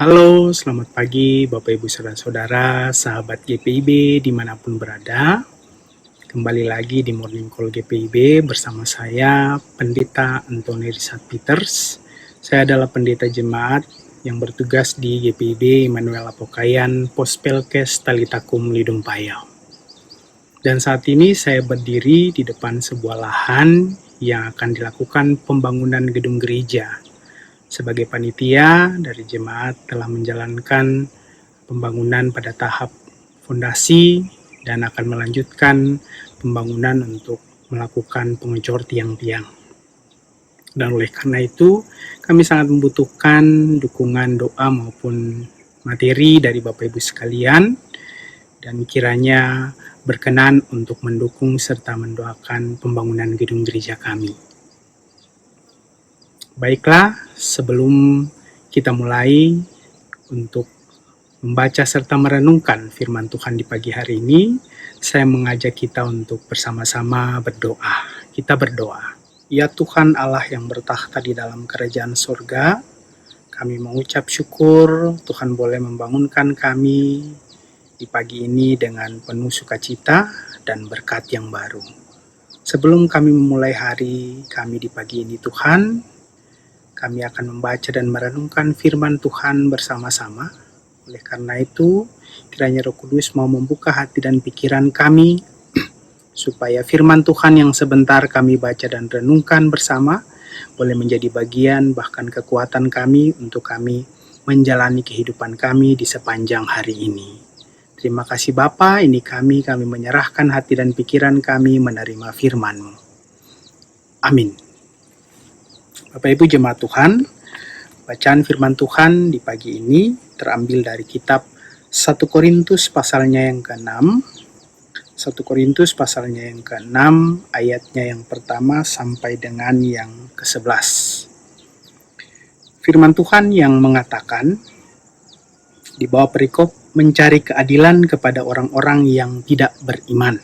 Halo, selamat pagi Bapak Ibu Saudara-saudara, sahabat GPIB dimanapun berada. Kembali lagi di Morning Call GPIB bersama saya, Pendeta Antoni Risat Peters. Saya adalah pendeta jemaat yang bertugas di GPIB Immanuel Apokayan, Pospelkes Talitakum Lidung Payau. Dan saat ini saya berdiri di depan sebuah lahan yang akan dilakukan pembangunan gedung gereja. Sebagai panitia dari jemaat telah menjalankan pembangunan pada tahap fondasi dan akan melanjutkan pembangunan untuk melakukan pengecor tiang-tiang. Dan oleh karena itu, kami sangat membutuhkan dukungan doa maupun materi dari Bapak Ibu sekalian, dan kiranya berkenan untuk mendukung serta mendoakan pembangunan gedung gereja kami. Baiklah, sebelum kita mulai untuk membaca serta merenungkan firman Tuhan di pagi hari ini, saya mengajak kita untuk bersama-sama berdoa. Kita berdoa. Ya Tuhan Allah yang bertakhta di dalam kerajaan surga, kami mengucap syukur Tuhan boleh membangunkan kami di pagi ini dengan penuh sukacita dan berkat yang baru. Sebelum kami memulai hari kami di pagi ini Tuhan, kami akan membaca dan merenungkan firman Tuhan bersama-sama. Oleh karena itu, kiranya Roh Kudus mau membuka hati dan pikiran kami, supaya firman Tuhan yang sebentar kami baca dan renungkan bersama, boleh menjadi bagian bahkan kekuatan kami untuk kami menjalani kehidupan kami di sepanjang hari ini. Terima kasih Bapa, ini kami menyerahkan hati dan pikiran kami menerima firman-Mu. Amin. Bapak Ibu jemaat Tuhan, bacaan firman Tuhan di pagi ini terambil dari kitab 1 Korintus pasalnya yang ke-6. 1 Korintus pasalnya yang ke-6, ayatnya yang pertama sampai dengan yang ke-11. Firman Tuhan yang mengatakan di bawah perikop, mencari keadilan kepada orang-orang yang tidak beriman.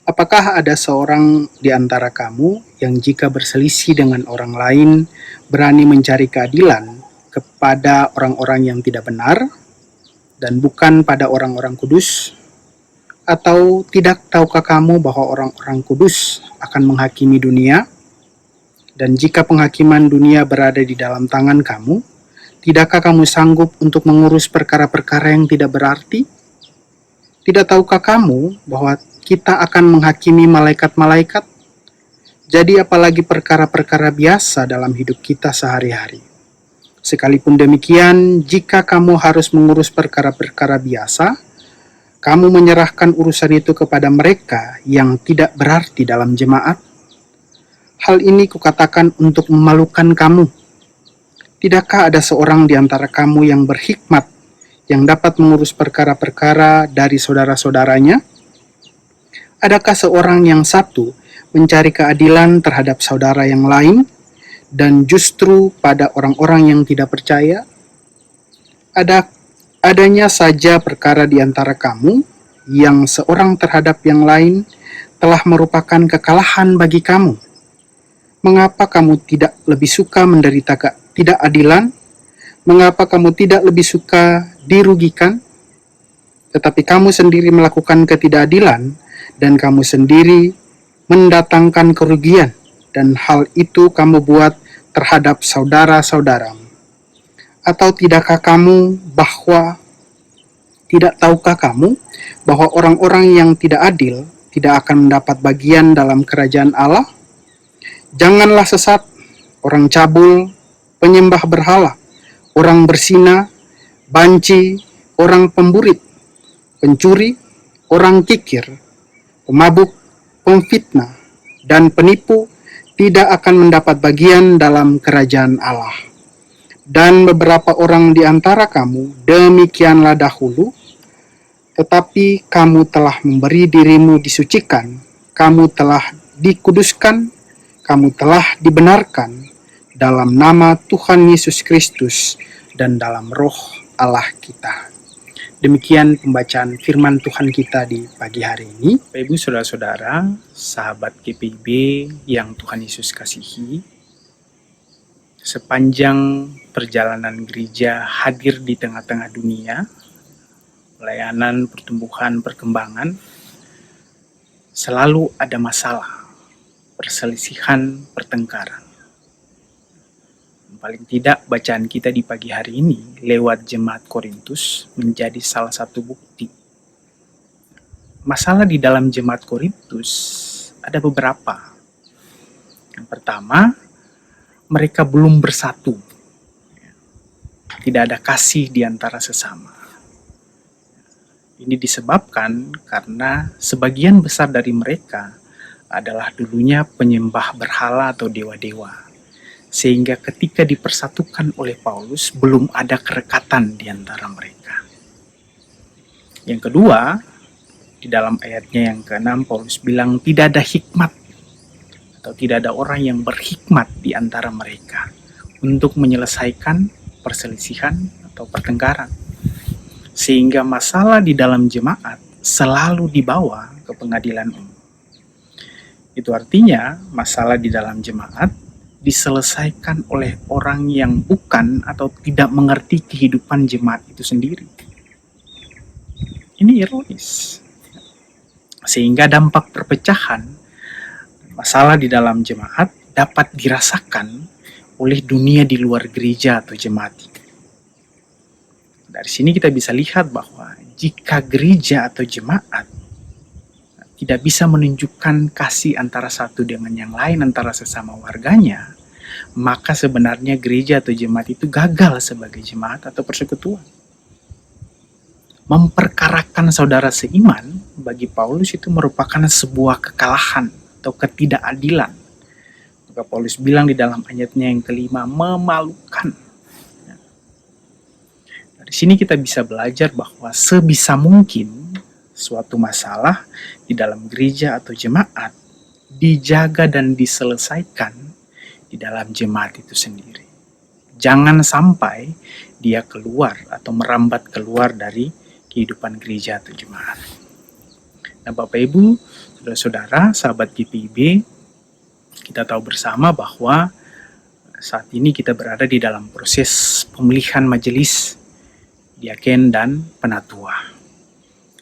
Apakah ada seorang di antara kamu yang jika berselisih dengan orang lain berani mencari keadilan kepada orang-orang yang tidak benar dan bukan pada orang-orang kudus? Atau tidak tahukah kamu bahwa orang-orang kudus akan menghakimi dunia? Dan jika penghakiman dunia berada di dalam tangan kamu, tidakkah kamu sanggup untuk mengurus perkara-perkara yang tidak berarti? Tidak tahukah kamu bahwa kita akan menghakimi malaikat-malaikat? Jadi apalagi perkara-perkara biasa dalam hidup kita sehari-hari. Sekalipun demikian, jika kamu harus mengurus perkara-perkara biasa, kamu menyerahkan urusan itu kepada mereka yang tidak berarti dalam jemaat. Hal ini kukatakan untuk memalukan kamu. Tidakkah ada seorang di antara kamu yang berhikmat, yang dapat mengurus perkara-perkara dari saudara-saudaranya? Adakah seorang yang satu mencari keadilan terhadap saudara yang lain, dan justru pada orang-orang yang tidak percaya? Adanya saja perkara di antara kamu, yang seorang terhadap yang lain telah merupakan kekalahan bagi kamu. Mengapa kamu tidak lebih suka menderita ketidakadilan? Mengapa kamu tidak lebih suka dirugikan? Tetapi kamu sendiri melakukan ketidakadilan, dan kamu sendiri mendatangkan kerugian, dan hal itu kamu buat terhadap saudara-saudaramu. Atau tidak tahukah kamu bahwa orang-orang yang tidak adil tidak akan mendapat bagian dalam kerajaan Allah? Janganlah sesat, orang cabul, penyembah berhala, orang berzina, banci, orang pemburit, pencuri, orang kikir, pemabuk, pemfitnah, dan penipu tidak akan mendapat bagian dalam kerajaan Allah. Dan beberapa orang di antara kamu demikianlah dahulu, tetapi kamu telah memberi dirimu disucikan, kamu telah dikuduskan, kamu telah dibenarkan dalam nama Tuhan Yesus Kristus dan dalam roh Allah kita. Demikian pembacaan firman Tuhan kita di pagi hari ini. Bapak Ibu Saudara-saudara, sahabat GPIB yang Tuhan Yesus kasihi, Sepanjang perjalanan gereja hadir di tengah-tengah dunia, pelayanan, pertumbuhan, perkembangan, selalu ada masalah, perselisihan, pertengkaran. Paling tidak bacaan kita di pagi hari ini lewat Jemaat Korintus menjadi salah satu bukti. Masalah di dalam Jemaat Korintus ada beberapa. Yang pertama, mereka belum bersatu. Tidak ada kasih di antara sesama. Ini disebabkan karena sebagian besar dari mereka adalah dulunya penyembah berhala atau dewa-dewa. Sehingga ketika dipersatukan oleh Paulus, belum ada kerekatan di antara mereka. Yang kedua, di dalam ayatnya yang ke-6, Paulus bilang tidak ada hikmat atau tidak ada orang yang berhikmat di antara mereka untuk menyelesaikan perselisihan atau pertengkaran. Sehingga masalah di dalam jemaat selalu dibawa ke pengadilan umum. Itu artinya masalah di dalam jemaat diselesaikan oleh orang yang bukan atau tidak mengerti kehidupan jemaat itu sendiri. Ini ironis. Sehingga dampak perpecahan, masalah di dalam jemaat dapat dirasakan oleh dunia di luar gereja atau jemaat itu. Dari sini kita bisa lihat bahwa jika gereja atau jemaat tidak bisa menunjukkan kasih antara satu dengan yang lain, antara sesama warganya, maka sebenarnya gereja atau jemaat itu gagal sebagai jemaat atau persekutuan. Memperkarakan saudara seiman bagi Paulus itu merupakan sebuah kekalahan atau ketidakadilan. Maka Paulus bilang di dalam ayatnya yang kelima, memalukan. Dari sini kita bisa belajar bahwa sebisa mungkin suatu masalah di dalam gereja atau jemaat dijaga dan diselesaikan di dalam jemaat itu sendiri. Jangan sampai dia keluar atau merambat keluar dari kehidupan gereja atau jemaat. Nah, Bapak Ibu, saudara-saudara, sahabat GPIB, kita tahu bersama bahwa saat ini kita berada di dalam proses pemilihan majelis diaken dan penatua.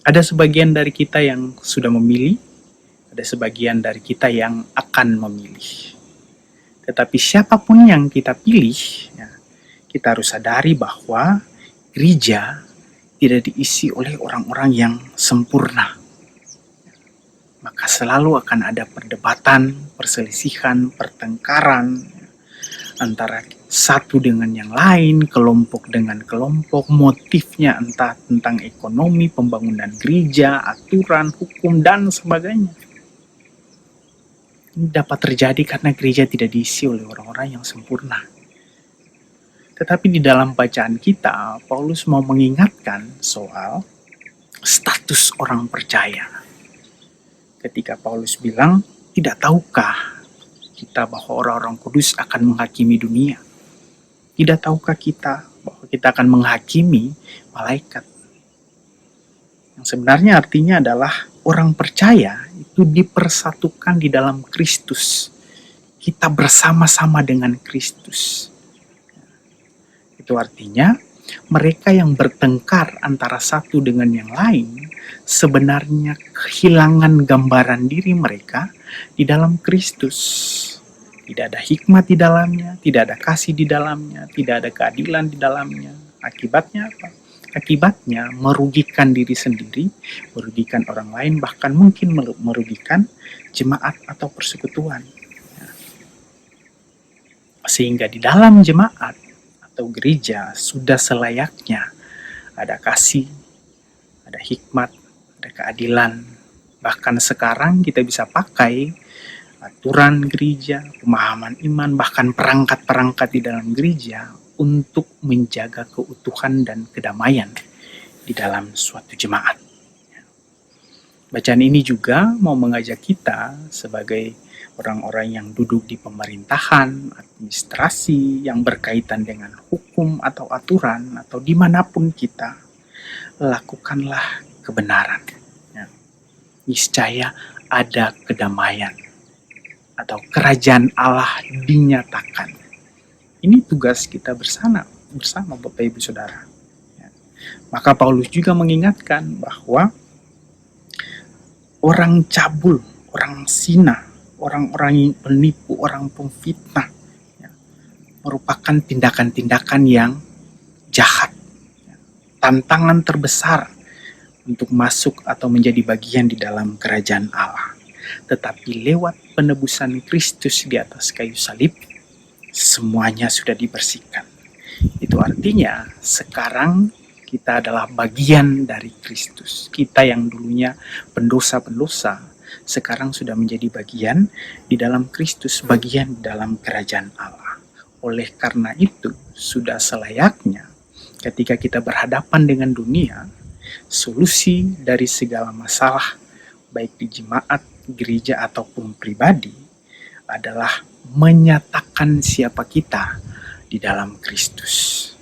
Ada sebagian dari kita yang sudah memilih, ada sebagian dari kita yang akan memilih. Tetapi siapapun yang kita pilih, ya, kita harus sadari bahwa gereja tidak diisi oleh orang-orang yang sempurna. Maka selalu akan ada perdebatan, perselisihan, pertengkaran antara satu dengan yang lain, kelompok dengan kelompok, motifnya entah tentang ekonomi, pembangunan gereja, aturan, hukum, dan sebagainya. Ini dapat terjadi karena gereja tidak diisi oleh orang-orang yang sempurna. Tetapi di dalam bacaan kita, Paulus mau mengingatkan soal status orang percaya. Ketika Paulus bilang, tidak tahukah kita bahwa orang-orang kudus akan menghakimi dunia? Tidak tahukah kita bahwa kita akan menghakimi malaikat? Yang sebenarnya artinya adalah orang percaya itu dipersatukan di dalam Kristus. Kita bersama-sama dengan Kristus. Itu artinya mereka yang bertengkar antara satu dengan yang lain sebenarnya kehilangan gambaran diri mereka di dalam Kristus. Tidak ada hikmat di dalamnya, tidak ada kasih di dalamnya, tidak ada keadilan di dalamnya. Akibatnya apa? Akibatnya merugikan diri sendiri, merugikan orang lain, bahkan mungkin merugikan jemaat atau persekutuan. Sehingga di dalam jemaat atau gereja sudah selayaknya ada kasih, ada hikmat, ada keadilan. Bahkan sekarang kita bisa pakai aturan gereja, pemahaman iman, bahkan perangkat-perangkat di dalam gereja untuk menjaga keutuhan dan kedamaian di dalam suatu jemaat. Bacaan ini juga mau mengajak kita sebagai orang-orang yang duduk di pemerintahan, administrasi, yang berkaitan dengan hukum atau aturan, atau dimanapun kita, lakukanlah kebenaran. Niscaya ada kedamaian atau kerajaan Allah dinyatakan. Ini tugas kita bersama Bapak Ibu Saudara. Ya. Maka Paulus juga mengingatkan bahwa orang cabul, orang zina, orang-orang yang penipu, orang pemfitnah, ya, merupakan tindakan-tindakan yang jahat. Ya. Tantangan terbesar untuk masuk atau menjadi bagian di dalam kerajaan Allah. Tetapi lewat penebusan Kristus di atas kayu salib, semuanya sudah dibersihkan. Itu artinya sekarang kita adalah bagian dari Kristus. Kita yang dulunya pendosa-pendosa, sekarang sudah menjadi bagian di dalam Kristus, bagian di dalam kerajaan Allah. Oleh karena itu, sudah selayaknya ketika kita berhadapan dengan dunia, solusi dari segala masalah, baik di jemaat, gereja, ataupun pribadi, adalah menyatakan siapa kita di dalam Kristus.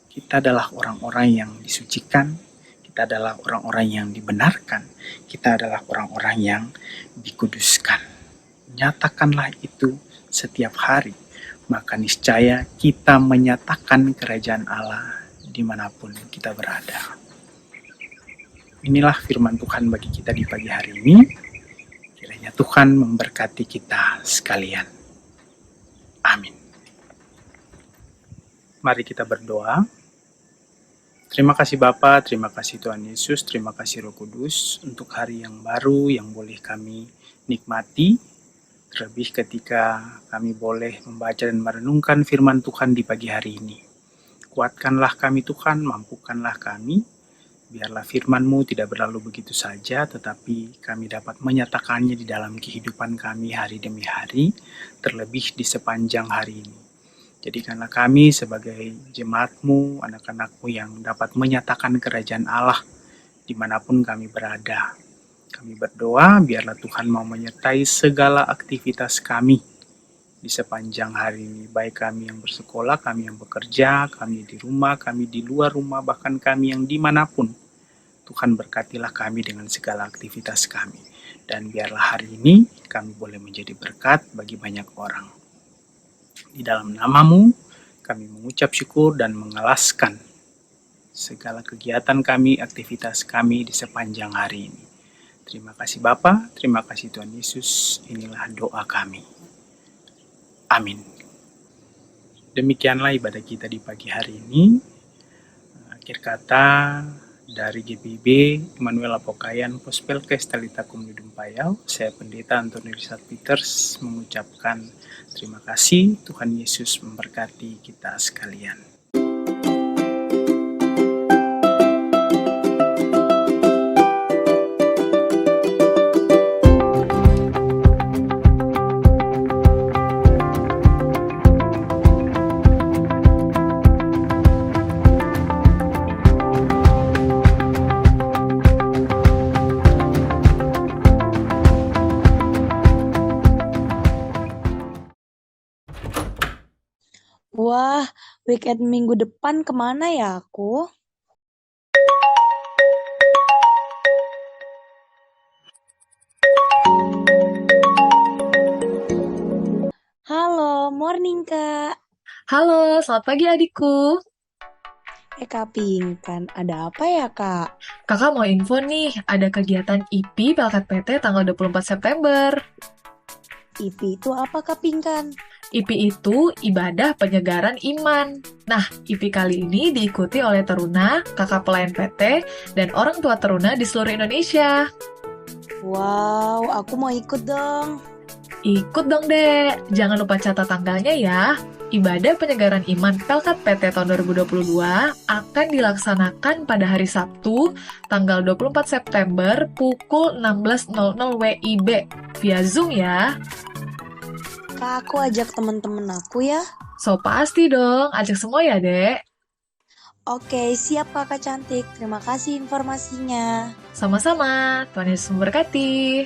Kita adalah orang-orang yang disucikan, kita adalah orang-orang yang dibenarkan, kita adalah orang-orang yang dikuduskan. Nyatakanlah itu setiap hari, maka niscaya kita menyatakan kerajaan Allah dimanapun kita berada. Inilah firman Tuhan bagi kita di pagi hari ini. Kiranya Tuhan memberkati kita sekalian. Amin. Mari kita berdoa. Terima kasih Bapa, terima kasih Tuhan Yesus, terima kasih Roh Kudus untuk hari yang baru yang boleh kami nikmati. Terlebih ketika kami boleh membaca dan merenungkan firman Tuhan di pagi hari ini. Kuatkanlah kami Tuhan, mampukanlah kami. Biarlah firman-Mu tidak berlalu begitu saja, tetapi kami dapat menyatakannya di dalam kehidupan kami hari demi hari, terlebih di sepanjang hari ini. Jadikanlah kami sebagai jemaat-Mu, anak-anak-Mu yang dapat menyatakan kerajaan Allah dimanapun kami berada. Kami berdoa, biarlah Tuhan mau menyertai segala aktivitas kami di sepanjang hari ini, baik kami yang bersekolah, kami yang bekerja, kami di rumah, kami di luar rumah, bahkan kami yang dimanapun. Tuhan berkatilah kami dengan segala aktivitas kami. Dan biarlah hari ini kami boleh menjadi berkat bagi banyak orang. Di dalam nama-Mu, kami mengucap syukur dan mengalaskan segala kegiatan kami, aktivitas kami di sepanjang hari ini. Terima kasih Bapa, terima kasih Tuhan Yesus, inilah doa kami. Amin. Demikianlah ibadah kita di pagi hari ini. Akhir kata dari GPIB Immanuel Apokayan Gospel Kestalita Komunidum Payau, saya Pendeta Antoni Richard Peters mengucapkan terima kasih. Tuhan Yesus memberkati kita sekalian. Wah, weekend minggu depan kemana ya aku? Halo, morning Kak. Halo, selamat pagi adikku. Kak Pinkan, ada apa ya Kak? Kakak mau info nih, ada kegiatan IP Pelkat PT tanggal 24 September. IP itu apa Kak Pinkan? IP itu ibadah penyegaran iman. Nah, IP kali ini diikuti oleh teruna, kakak pelayan PT, dan orang tua teruna di seluruh Indonesia. Wow, aku mau ikut dong. Ikut dong, Dek. Jangan lupa catat tanggalnya ya. Ibadah penyegaran iman Pelkat PT tahun 2022 akan dilaksanakan pada hari Sabtu, tanggal 24 September pukul 16.00 WIB via Zoom ya. Kak, aku ajak teman-teman aku ya. So, pasti dong. Ajak semua ya, Dek. Oke, siap Kakak cantik. Terima kasih informasinya. Sama-sama. Tuhan Yesus memberkati.